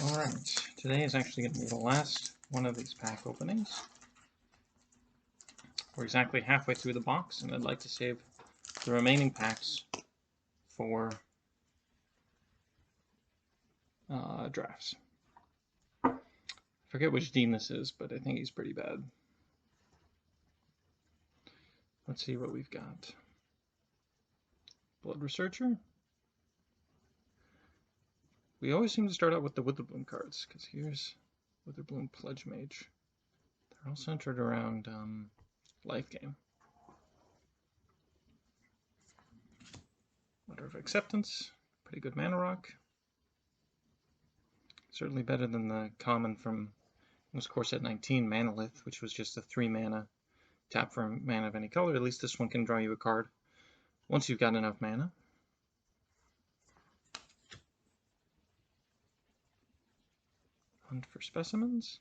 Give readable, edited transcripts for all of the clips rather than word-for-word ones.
Alright, today is actually going to be the last one of these pack openings. We're exactly halfway through the box, and I'd like to save the remaining packs for drafts. I forget which Dean this is, but I think he's pretty bad. Let's see what we've got. Blood Researcher. We always seem to start out with the Witherbloom cards, because here's Witherbloom Pledge Mage. They're all centered around life gain. Letter of Acceptance, pretty good mana rock. Certainly better than the common from, it was core set 19, Manalith, which was just a 3 mana tap for mana of any color. At least this one can draw you a card once you've got enough mana. Hunt for Specimens.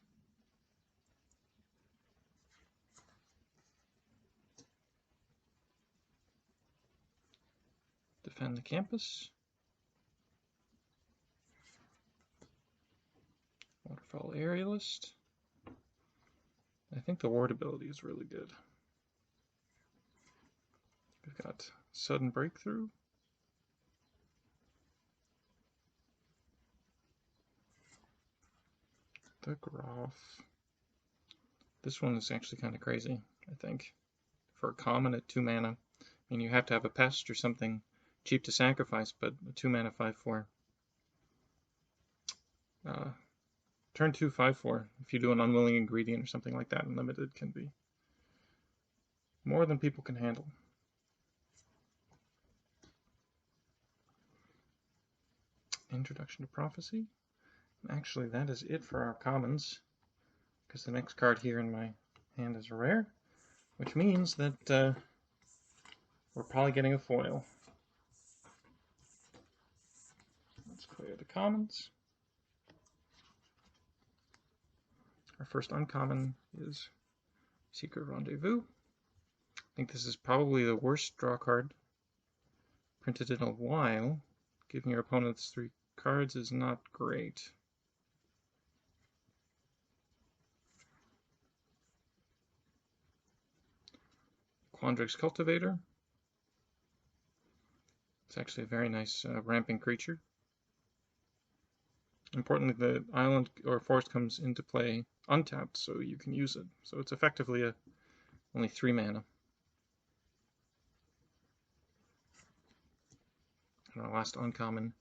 Defend the Campus. Waterfall Aerialist. I think the ward ability is really good. We've got Sudden Breakthrough. The Groff. This one is actually kind of crazy, I think. For a common at 2 mana. I mean, you have to have a pest or something cheap to sacrifice, but a 2 mana 5/4. Turn 2 5/4. If you do an Unwilling Ingredient or something like that, Unlimited can be more than people can handle. Introduction to Prophecy. Actually, that is it for our commons, because the next card here in my hand is a rare, which means that we're probably getting a foil. Let's clear the commons. Our first uncommon is Secret Rendezvous. I think this is probably the worst draw card printed in a while. Giving your opponents 3 cards is not great. Quandrix Cultivator. It's actually a very nice ramping creature. Importantly, the island or forest comes into play untapped, so you can use it. So it's effectively only 3 mana. And our last uncommon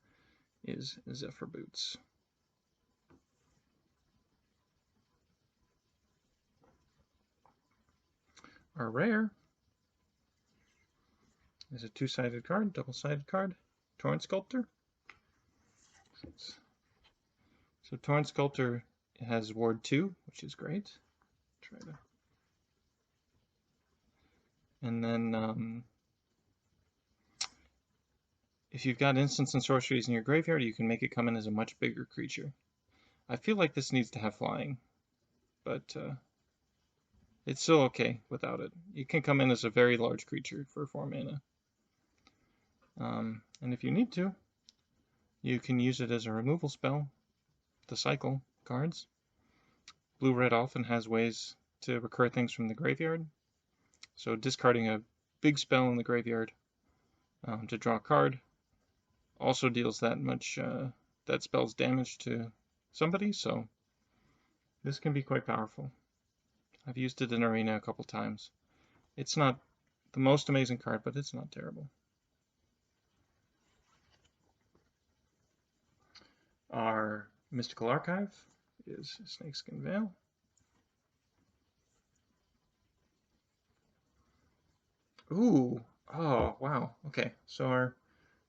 is Zephyr Boots. Our rare is a 2-sided card, double-sided card, Torrent Sculptor. So Torrent Sculptor has Ward 2, which is great. Try to. And then if you've got instants and sorceries in your graveyard, you can make it come in as a much bigger creature. I feel like this needs to have flying, but it's still okay without it. It can come in as a very large creature for 4 mana. And if you need to, you can use it as a removal spell to cycle cards. Blue-red often has ways to recur things from the graveyard. So discarding a big spell in the graveyard to draw a card also deals that much, that spell's damage to somebody, so this can be quite powerful. I've used it in Arena a couple times. It's not the most amazing card, but it's not terrible. Our Mystical Archive is Snakeskin Veil. Ooh, oh, wow. Okay, so our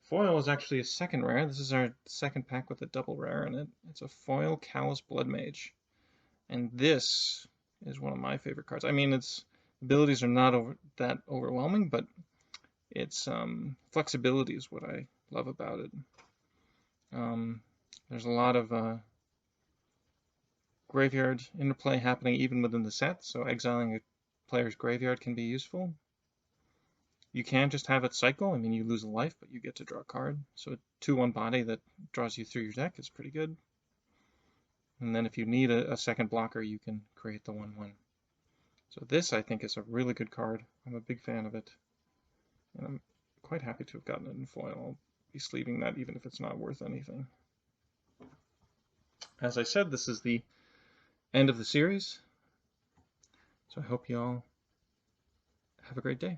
foil is actually a second rare. This is our second pack with a double rare in it. It's a foil Callous Blood Mage. And this is one of my favorite cards. I mean, its abilities are not that overwhelming, but its flexibility is what I love about it. There's a lot of graveyard interplay happening even within the set, so exiling a player's graveyard can be useful. You can just have it cycle. I mean, you lose a life, but you get to draw a card. So a 2/1 body that draws you through your deck is pretty good. And then if you need a second blocker, you can create the 1/1. So this, I think, is a really good card. I'm a big fan of it. And I'm quite happy to have gotten it in foil. I'll be sleeving that even if it's not worth anything. As I said, this is the end of the series. So I hope you all have a great day.